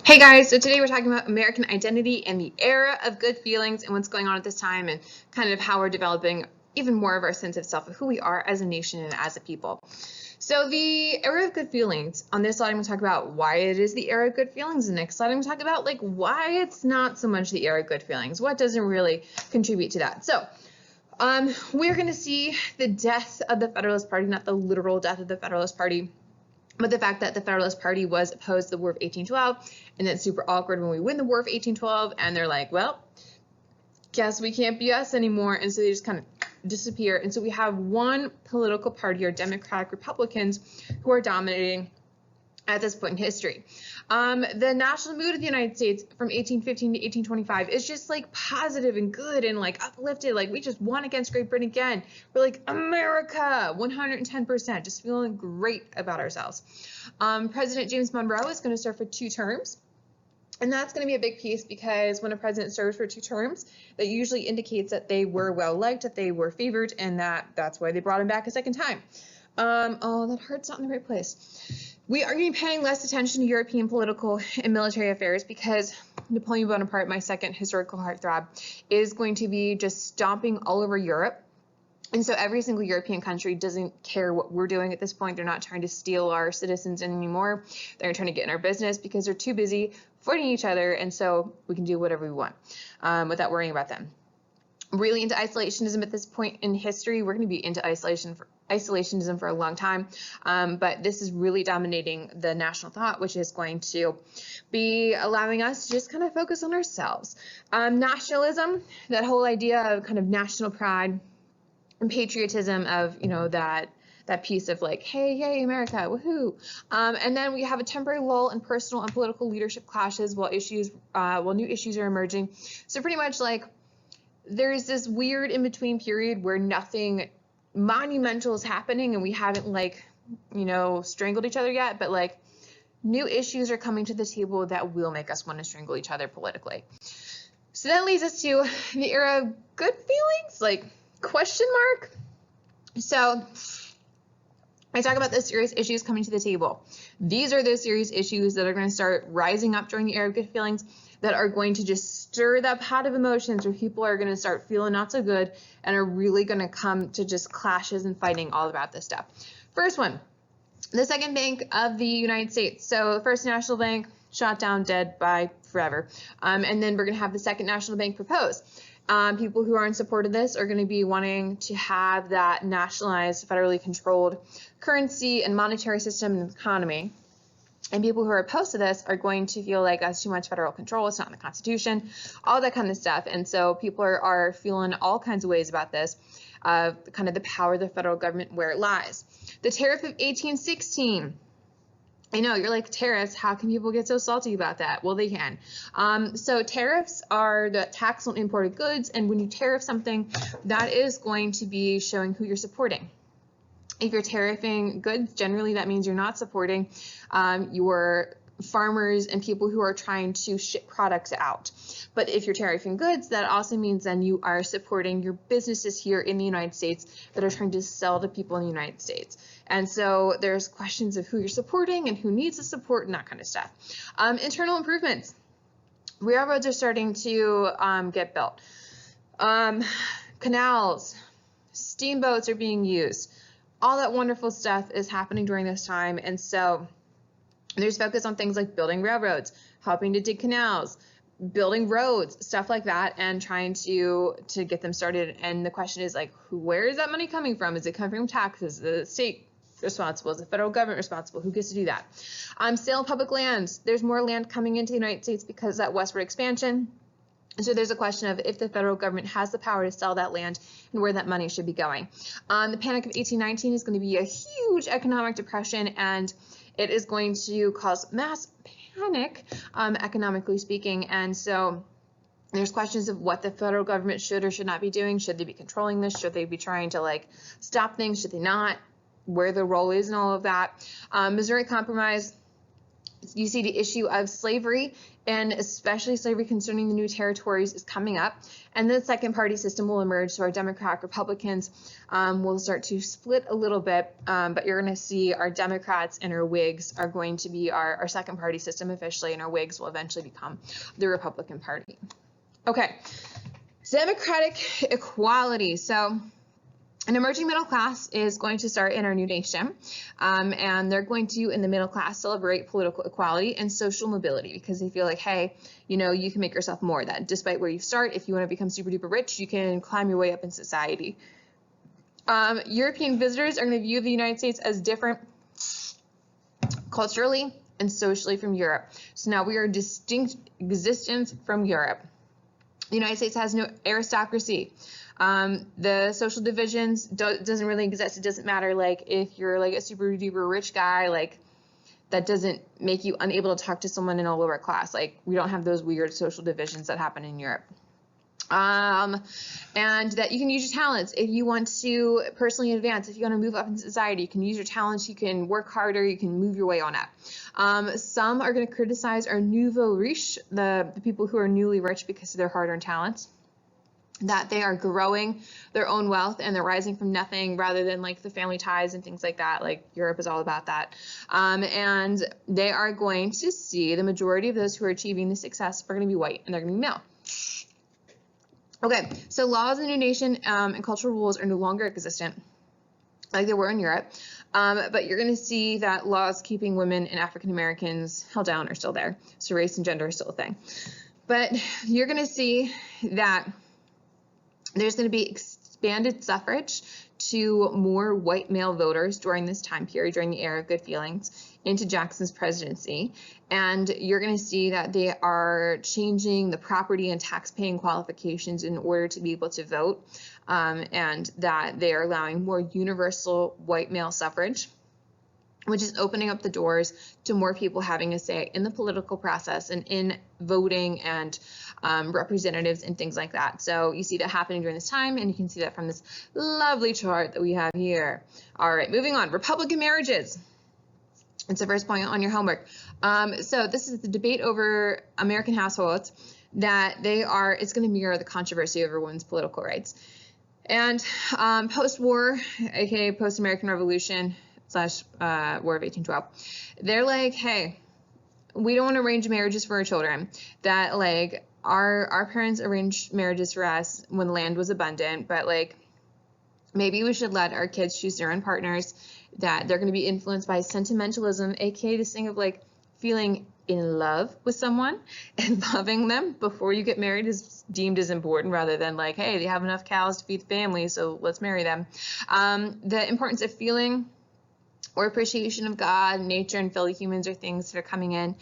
Hey guys, so today we're talking about American identity and the era of good feelings and what's going on at this time and kind of how we're developing even more of our sense of self of who we are as a nation and as a people. So the era of good feelings, on this slide I'm going to talk about why it is the era of good feelings. The next slide I'm going to talk about like why it's not so much the era of good feelings, what doesn't really contribute to that. So we're going to see the death of the Federalist Party, not the literal death of the Federalist Party, but the fact that the Federalist Party was opposed to the War of 1812, and it's super awkward when we win the War of 1812, and they're like, well, guess we can't be us anymore, and so they just kind of disappear. And so we have one political party, or Democratic Republicans, who are dominating at this point in history. The national mood of the United States from 1815 to 1825 is just like positive and good and like uplifted. Like we just won against Great Britain again. We're like America, 110%, just feeling great about ourselves. President James Monroe is going to serve for 2 terms. And that's going to be a big piece because when a president serves for 2 terms, that usually indicates that they were well liked, that they were favored, and that's why they brought him back a second time. Oh, that heart's not in the right place. We are going to be paying less attention to European political and military affairs because Napoleon Bonaparte, my second historical heartthrob, is going to be just stomping all over Europe. And so every single European country doesn't care what we're doing at this point. They're not trying to steal our citizens anymore. They're trying to get in our business because they're too busy fighting each other, and so we can do whatever we want without worrying about them. Really into isolationism at this point in history. We're going to be into isolationism for a long time, but this is really dominating the national thought, which is going to be allowing us to just kind of focus on ourselves. Nationalism, that whole idea of kind of national pride and patriotism of, you know, that piece of like, hey, yay, America, woohoo. And then we have a temporary lull in personal and political leadership clashes while new issues are emerging. So pretty much like there's this weird in-between period where nothing monumental is happening and we haven't like, you know, strangled each other yet, but like new issues are coming to the table that will make us want to strangle each other politically. So that leads us to the era of good feelings, like question mark. So I talk about the serious issues coming to the table. These are the serious issues that are going to start rising up during the era of good feelings that are going to just stir that pot of emotions where people are going to start feeling not so good and are really going to come to just clashes and fighting all about this stuff. First one, the Second Bank of the United States. So the First National Bank shot down, dead, bye, forever. And then we're going to have the Second National Bank proposed. People who are in support of this are going to be wanting to have that nationalized, federally controlled currency and monetary system and economy. And people who are opposed to this are going to feel like that's too much federal control, it's not in the Constitution, all that kind of stuff. And so people are feeling all kinds of ways about this, kind of the power of the federal government, where it lies. The Tariff of 1816. I know, you're like, tariffs, how can people get so salty about that? Well, they can. So tariffs are the tax on imported goods, and when you tariff something, that is going to be showing who you're supporting. If you're tariffing goods, generally that means you're not supporting your farmers and people who are trying to ship products out. But if you're tariffing goods, that also means then you are supporting your businesses here in the United States that are trying to sell to people in the United States. And so there's questions of who you're supporting and who needs the support and that kind of stuff. Internal improvements. Railroads are starting to get built. Canals, steamboats are being used. All that wonderful stuff is happening during this time, and so there's focus on things like building railroads, helping to dig canals, building roads, stuff like that, and trying to get them started. And the question is like, where is that money coming from? Is it coming from taxes? Is the state responsible? Is the federal government responsible? Who gets to do that? Sale of public lands. There's more land coming into the United States because of that westward expansion. And so there's a question of if the federal government has the power to sell that land and where that money should be going. The Panic of 1819 is going to be a huge economic depression, and it is going to cause mass panic, economically speaking. And so there's questions of what the federal government should or should not be doing. Should they be controlling this? Should they be trying to like stop things? Should they not? Where the role is and all of that. Missouri Compromise. It's You see the issue of slavery, and especially slavery concerning the new territories, is coming up. And the second party system will emerge. So our Democrat Republicans will start to split a little bit, but you're going to see our Democrats and our Whigs are going to be our second party system officially, and our Whigs will eventually become the Republican Party. Okay, democratic equality. So an emerging middle class is going to start in our new nation, and they're going to, in the middle class, celebrate political equality and social mobility, because they feel like, hey, you know, you can make yourself more. That despite where you start, if you want to become super duper rich, you can climb your way up in society. European visitors are going to view the United States as different culturally and socially from Europe. So now we are a distinct existence from Europe. The United States has no aristocracy. The social divisions doesn't really exist. It doesn't matter, like, if you're like a super duper rich guy, like, that doesn't make you unable to talk to someone in a lower class. Like, we don't have those weird social divisions that happen in Europe. And that you can use your talents if you want to personally advance. If you want to move up in society, you can use your talents, you can work harder, you can move your way on up. Some are going to criticize our nouveau riche, the people who are newly rich because of their hard-earned talents, that they are growing their own wealth and they're rising from nothing, rather than like the family ties and things like that. Like, Europe is all about that. And they are going to see the majority of those who are achieving the success are going to be white, and they're going to be male. Okay, so laws in the new nation and cultural rules are no longer existent like they were in Europe, but you're going to see that laws keeping women and African Americans held down are still there. So race and gender are still a thing. But you're going to see that there's going to be expanded suffrage to more white male voters during this time period, during the era of good feelings, into Jackson's presidency. And you're going to see that they are changing the property and tax paying qualifications in order to be able to vote, and that they are allowing more universal white male suffrage, which is opening up the doors to more people having a say in the political process and in voting and representatives and things like that. So you see that happening during this time, and you can see that from this lovely chart that we have here. All right, moving on. Republican marriages. It's the first point on your homework. So this is the debate over American households, that it's going to mirror the controversy over women's political rights. And post-war, aka post-American Revolution / War of 1812, they're like, hey, we don't want to arrange marriages for our children. That, like, our parents arranged marriages for us when land was abundant, but, like, maybe we should let our kids choose their own partners, that they're going to be influenced by sentimentalism, aka this thing of, like, feeling in love with someone and loving them before you get married is deemed as important, rather than like, hey, they have enough cows to feed the family, so let's marry them. The importance of feeling or appreciation of God, nature, and fellow humans are things that are coming in.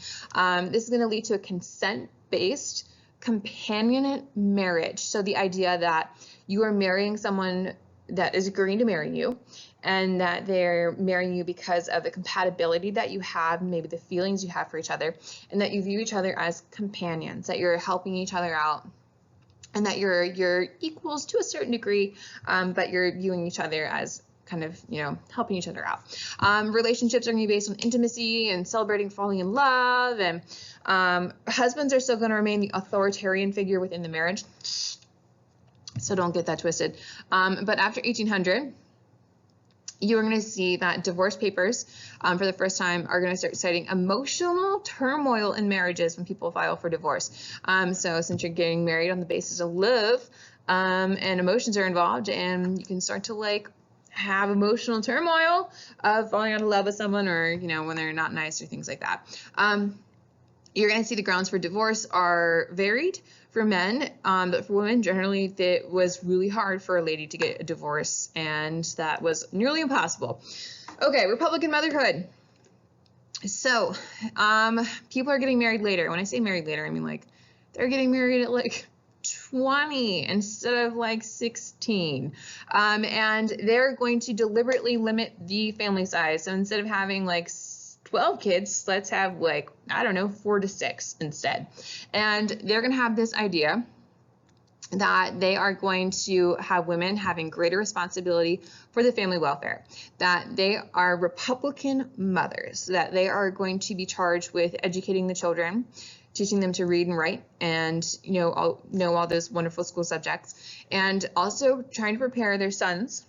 This is going to lead to a consent-based companionate marriage. So the idea that you are marrying someone that is agreeing to marry you, and that they're marrying you because of the compatibility that you have, maybe the feelings you have for each other, and that you view each other as companions, that you're helping each other out, and that you're equals to a certain degree, but you're viewing each other as kind of, you know, helping each other out. Relationships are going to be based on intimacy and celebrating falling in love, and husbands are still going to remain the authoritarian figure within the marriage. So don't get that twisted. But after 1800, you're going to see that divorce papers, for the first time, are going to start citing emotional turmoil in marriages when people file for divorce. So since you're getting married on the basis of love, and emotions are involved, and you can start to, like, have emotional turmoil of falling out of love with someone, or, you know, when they're not nice or things like that. You're going to see the grounds for divorce are varied for men, but for women, generally, it was really hard for a lady to get a divorce, and that was nearly impossible. Okay, Republican motherhood. So, people are getting married later. When I say married later, I mean, like, they're getting married at, like, 20 instead of, like, 16. And they're going to deliberately limit the family size. So instead of having, like, 12 kids, let's have, like, I don't know, 4 to 6 instead. And they're going to have this idea that they are going to have women having greater responsibility for the family welfare, that they are Republican mothers, that they are going to be charged with educating the children, teaching them to read and write, and know all those wonderful school subjects, and also trying to prepare their sons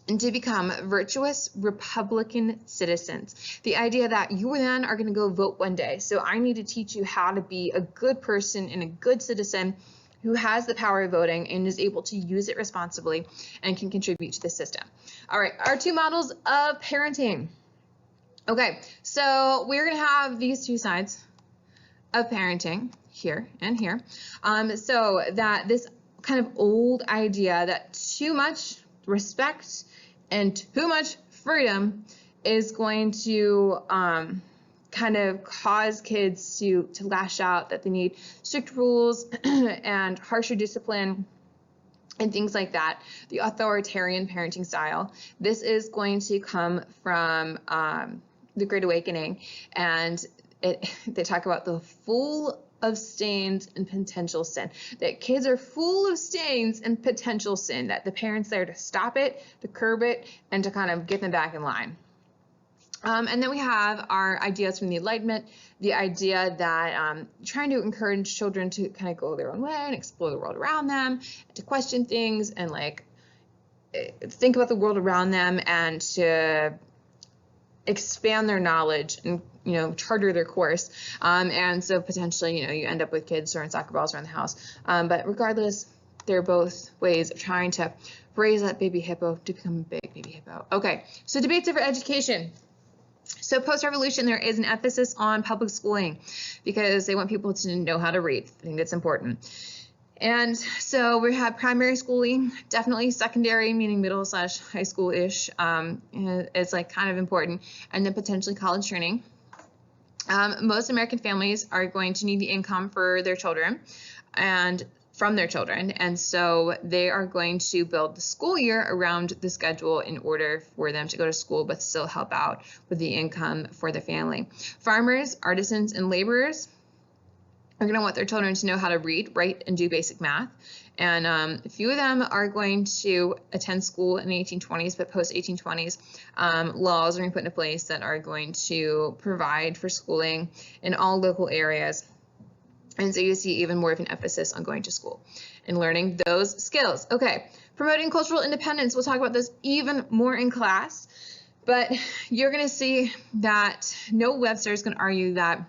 and to become virtuous Republican citizens. The idea that you then are going to go vote one day. So I need to teach you how to be a good person and a good citizen who has the power of voting and is able to use it responsibly and can contribute to the system. All right, our two models of parenting. Okay, so we're going to have these two sides of parenting here and here. So that this kind of old idea that too much respect and too much freedom is going to kind of cause kids to lash out, that they need strict rules and harsher discipline and things like that, the authoritarian parenting style. This is going to come from the Great Awakening, and they talk about the full of stains and potential sin, that kids are full of stains and potential sin, that the parents there to stop it, to curb it, and to kind of get them back in line. And then we have our ideas from the Enlightenment, the idea that trying to encourage children to kind of go their own way and explore the world around them, to question things and like think about the world around them and to expand their knowledge and charter their course, and so potentially you end up with kids throwing soccer balls around the house, but regardless, they're both ways of trying to raise that baby hippo to become a big baby hippo. Okay, so debates over education. So post-revolution, there is an emphasis on public schooling because they want people to know how to read. I think that's important. And so we have primary schooling, definitely secondary, meaning middle/high school-ish, is like kind of important, and then potentially college training. Most American families are going to need the income for their children and from their children, and so they are going to build the school year around the schedule in order for them to go to school but still help out with the income for the family. Farmers, artisans, and laborers are going to want their children to know how to read, write, and do basic math. And a few of them are going to attend school in the 1820s, but post-1820s, laws are going to be put into place that are going to provide for schooling in all local areas. And so you see even more of an emphasis on going to school and learning those skills. Okay, promoting cultural independence. We'll talk about this even more in class, but you're going to see that Noah Webster is going to argue that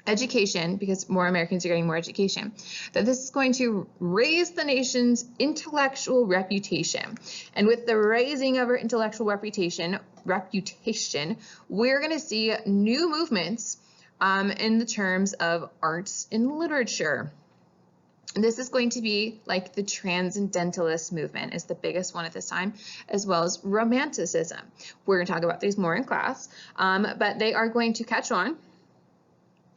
education, because more Americans are getting more education, that this is going to raise the nation's intellectual reputation. And with the raising of our intellectual reputation, we're going to see new movements in the terms of arts and literature. This is going to be like the Transcendentalist movement is the biggest one at this time, as well as Romanticism. We're going to talk about these more in class, but they are going to catch on.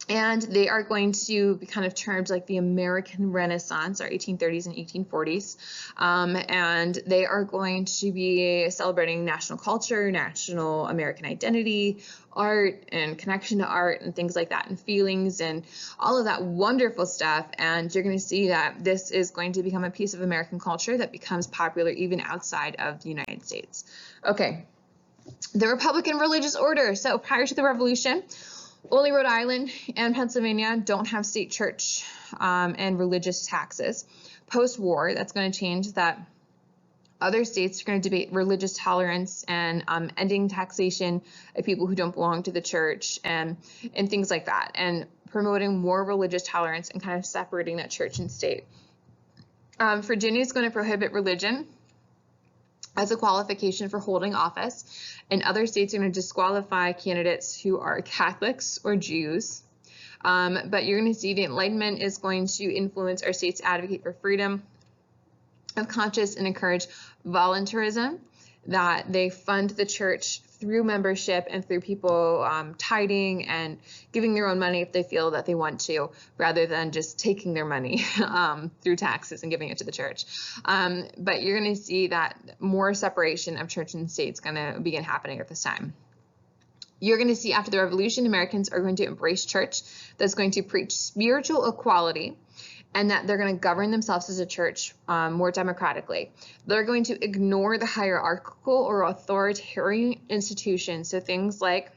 And they are going to be kind of termed like the American Renaissance, or 1830s and 1840s. And they are going to be celebrating national culture, national American identity, art and connection to art and things like that, and feelings and all of that wonderful stuff. And you're going to see that this is going to become a piece of American culture that becomes popular even outside of the United States. Okay, the Republican religious order. So prior to the Revolution, only Rhode Island and Pennsylvania don't have state church and religious taxes. Post-war, that's going to change, that other states are going to debate religious tolerance and ending taxation of people who don't belong to the church and things like that, and promoting more religious tolerance and kind of separating that church and state. Virginia is going to prohibit religion as a qualification for holding office, and other states are going to disqualify candidates who are Catholics or Jews. But you're going to see the Enlightenment is going to influence our states to advocate for freedom of conscience and encourage voluntarism, that they fund the church through membership and through people tithing and giving their own money if they feel that they want to, rather than just taking their money through taxes and giving it to the church. But you're going to see that more separation of church and state is going to begin happening at this time. You're going to see after the Revolution, Americans are going to embrace church that's going to preach spiritual equality and that they're going to govern themselves as a church more democratically. They're going to ignore the hierarchical or authoritarian institutions. So things like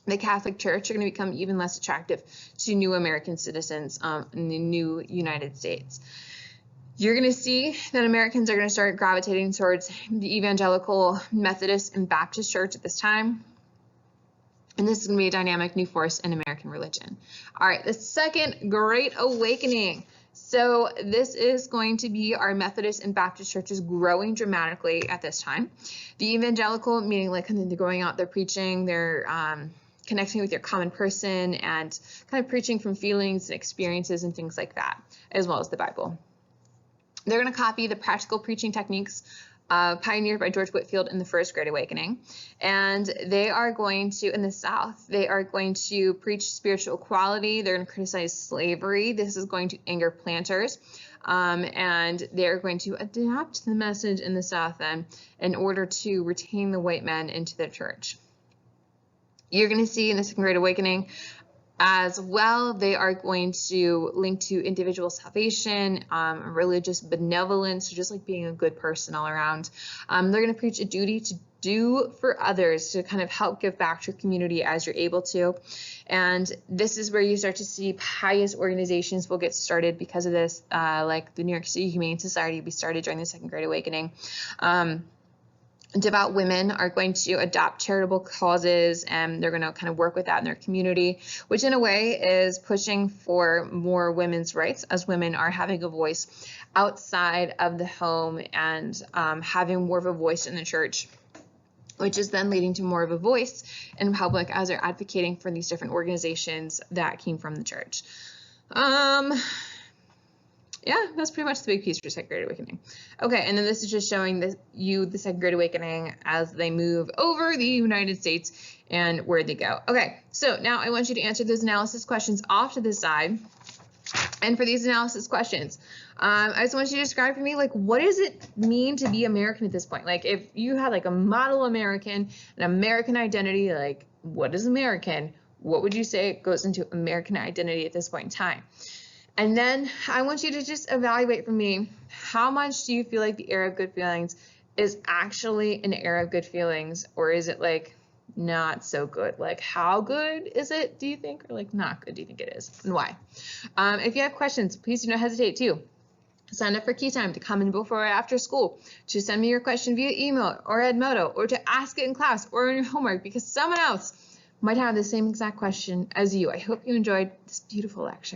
the Catholic Church are going to become even less attractive to new American citizens in the new United States. You're going to see that Americans are going to start gravitating towards the evangelical Methodist and Baptist church at this time. And this is going to be a dynamic new force in American religion. All right, the second Great Awakening. So this is going to be our Methodist and Baptist churches growing dramatically at this time. The evangelical, meaning like they're going out, they're preaching, they're connecting with your common person and kind of preaching from feelings and experiences and things like that, as well as the Bible. They're going to copy the practical preaching techniques pioneered by George Whitefield in the First Great Awakening. And they are going to, in the South, they are going to preach spiritual equality. They're going to criticize slavery. This is going to anger planters. And they're going to adapt the message in the South then in order to retain the white men into their church. You're going to see in the Second Great Awakening as well, they are going to link to individual salvation, religious benevolence, so just like being a good person all around. They're going to preach a duty to do for others, to kind of help give back to your community as you're able to. And this is where you start to see pious organizations will get started because of this, like the New York City Humane Society will be started during the Second Great Awakening. Devout women are going to adopt charitable causes, and they're going to kind of work with that in their community, which in a way is pushing for more women's rights, as women are having a voice outside of the home and having more of a voice in the church, which is then leading to more of a voice in public as they're advocating for these different organizations that came from the church. Yeah, that's pretty much the big piece for Second Great Awakening. Okay, and then this is just showing the Second Great Awakening as they move over the United States and where they go. Okay, so now I want you to answer those analysis questions off to the side. And for these analysis questions, I just want you to describe for me, like, what does it mean to be American at this point? Like, if you had like a model American, an American identity, like, what is American? What would you say goes into American identity at this point in time? And then I want you to just evaluate for me, how much do you feel like the era of good feelings is actually an era of good feelings, or is it like not so good? Like, how good is it, do you think, or like not good do you think it is, and why? If you have questions, please do not hesitate to sign up for Key Time, to come in before or after school, to send me your question via email or Edmodo, or to ask it in class or in your homework, because someone else might have the same exact question as you. I hope you enjoyed this beautiful lecture.